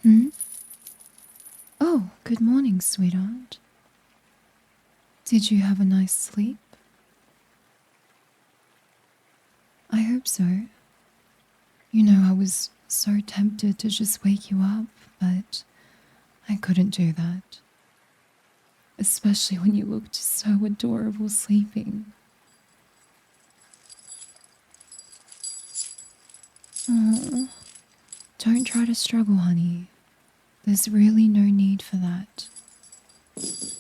Hmm? Oh, good morning, sweetheart. Did you have a nice sleep? I hope so. You know, I was so tempted to just wake you up, but I couldn't do that. Especially when you looked so adorable sleeping. Oh, don't try to struggle, honey. There's really no need for that.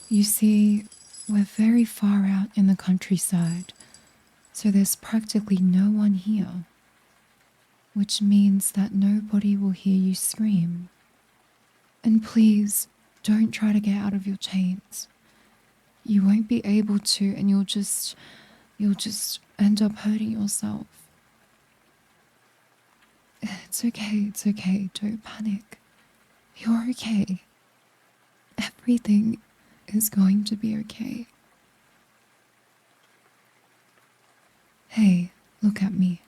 You see, we're very far out in the countryside, so there's practically no one here. Which means that nobody will hear you scream. And please, don't try to get out of your chains. You won't be able to, and you'll just end up hurting yourself. It's okay, don't panic. You're okay. Everything is going to be okay. Hey, look at me.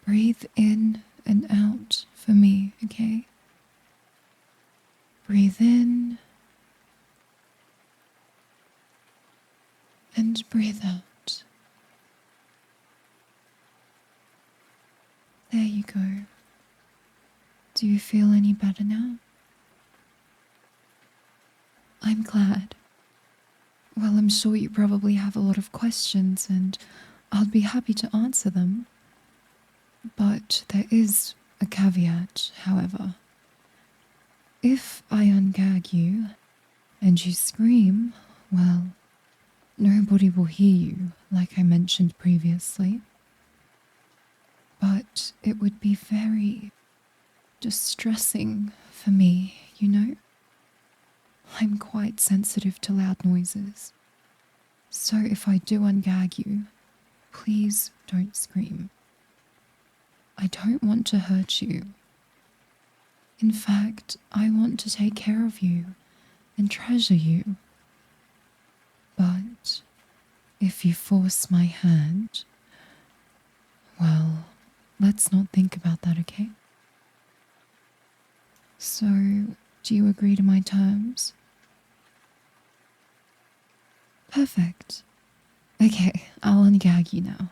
Breathe in and out for me, okay? Breathe in and breathe out. There you go. Do you feel any better now? I'm glad. Well, I'm sure you probably have a lot of questions and I'll be happy to answer them. But there is a caveat, however. If I ungag you and you scream, well, nobody will hear you, like I mentioned previously. But it would be very distressing for me, you know? I'm quite sensitive to loud noises. So if I do ungag you, please don't scream. I don't want to hurt you. In fact, I want to take care of you and treasure you. But if you force my hand, well, let's not think about that, okay? So, do you agree to my terms? Perfect. Okay, I'll ungag you now.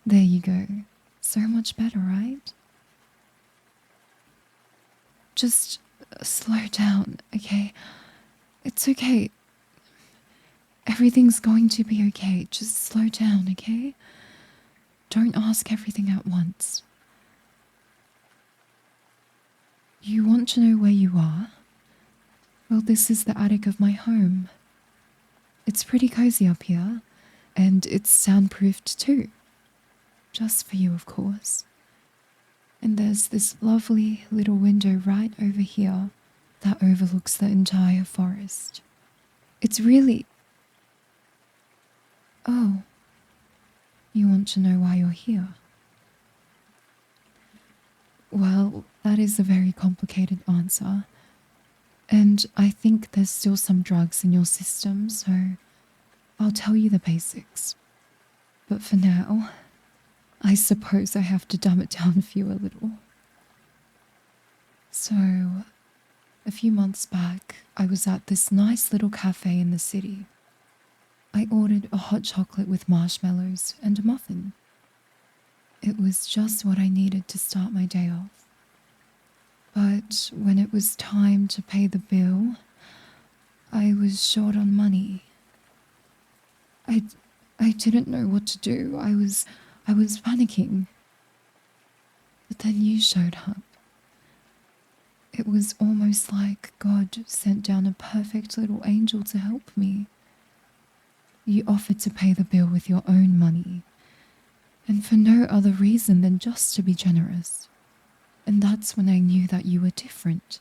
There you go. So much better, right? Just slow down, okay? It's okay. Everything's going to be okay. Just slow down, okay? Don't ask everything at once. You want to know where you are? Well, this is the attic of my home. It's pretty cozy up here, and it's soundproofed too. Just for you, of course. And there's this lovely little window right over here that overlooks the entire forest. It's really... Oh, you want to know why you're here? Well, that is a very complicated answer. And I think there's still some drugs in your system, so I'll tell you the basics. But for now, I suppose I have to dumb it down for you a little. So, a few months back, I was at this nice little cafe in the city. I ordered a hot chocolate with marshmallows and a muffin. It was just what I needed to start my day off. But when it was time to pay the bill, I was short on money. I didn't know what to do. I was panicking. But then you showed up. It was almost like God sent down a perfect little angel to help me. You offered to pay the bill with your own money, and for no other reason than just to be generous. And that's when I knew that you were different.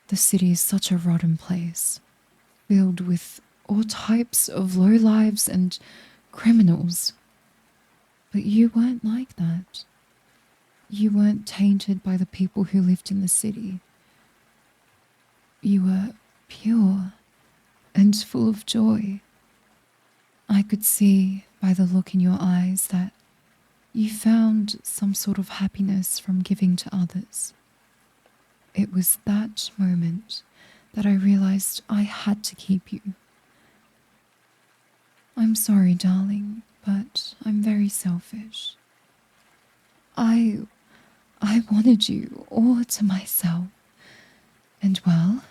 The city is such a rotten place, filled with all types of lowlives and criminals. But you weren't like that. You weren't tainted by the people who lived in the city. You were pure and full of joy. I I could see by the look in your eyes that you found some sort of happiness from giving to others. It was that moment that I realized I had to keep you. I'm sorry, darling, but I'm very selfish. I wanted you all to myself. And well,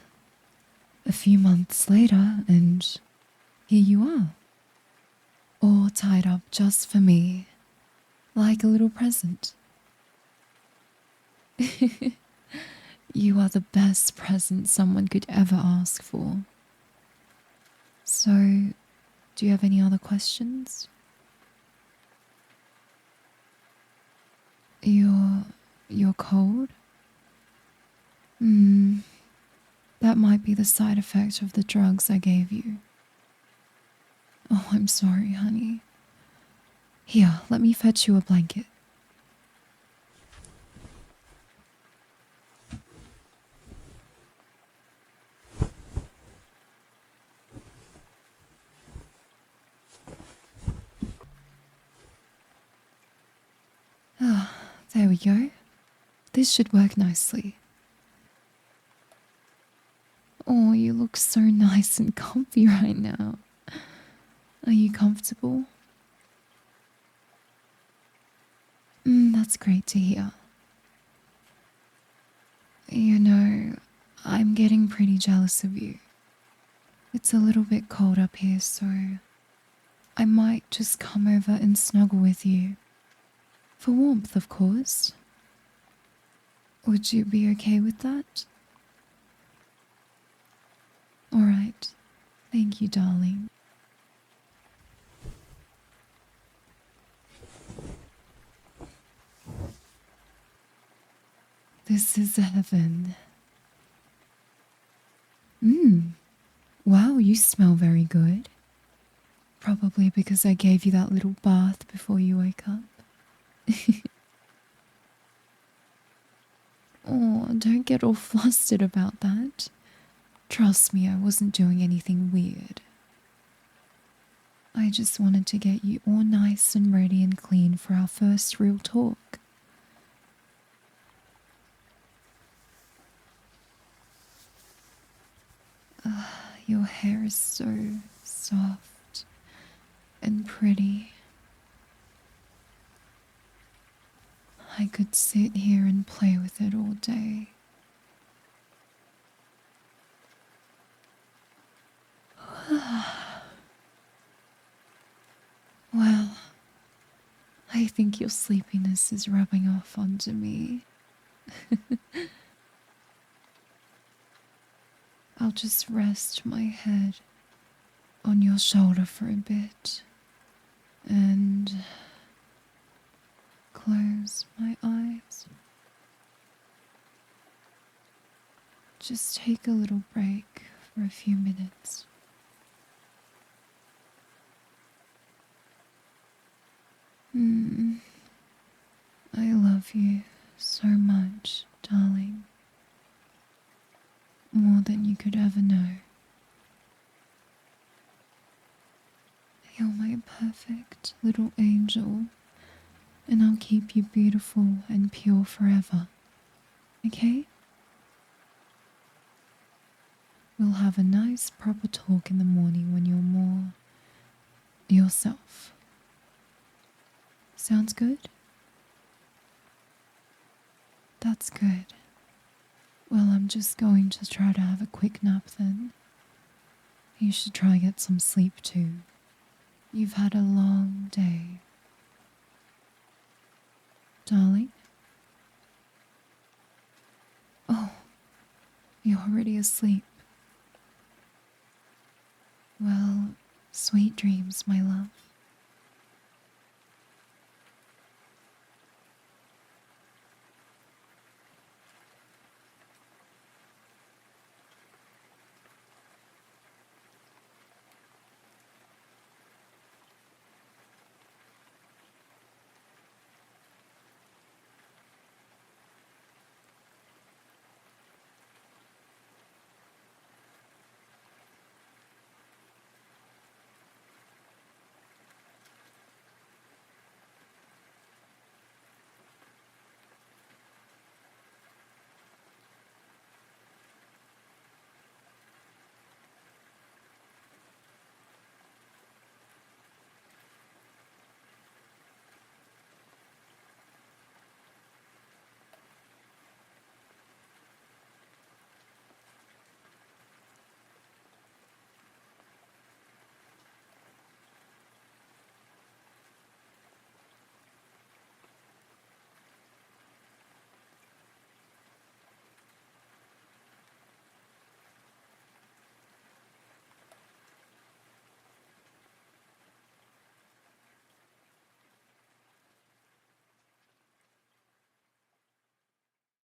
a few months later, and here you are, all tied up just for me, like a little present. You are the best present someone could ever ask for. So, do you have any other questions? You're cold? That might be the side effect of the drugs I gave you. Oh, I'm sorry, honey. Here, let me fetch you a blanket. Ah, there we go. This should work nicely. Oh, you look so nice and comfy right now. Are you comfortable? That's great to hear. You know, I'm getting pretty jealous of you. It's a little bit cold up here, so I might just come over and snuggle with you. For warmth, of course. Would you be okay with that? Alright. Thank you, darling. This is heaven. Wow, you smell very good. Probably because I gave you that little bath before you woke up. Oh, don't get all flustered about that. Trust me, I wasn't doing anything weird. I just wanted to get you all nice and ready and clean for our first real talk. Your hair is so soft and pretty. I could sit here and play with it all day. Well, I think your sleepiness is rubbing off onto me. I'll just rest my head on your shoulder for a bit and close my eyes. Just take a little break for a few minutes. I love you so much, darling. More than you could ever know. You're my perfect little angel, and I'll keep you beautiful and pure forever. Okay? We'll have a nice proper talk in the morning when you're more yourself. Sounds good? That's good. Well, I'm just going to try to have a quick nap then. You should try get some sleep too. You've had a long day. Darling? Oh, you're already asleep. Well, sweet dreams, my love.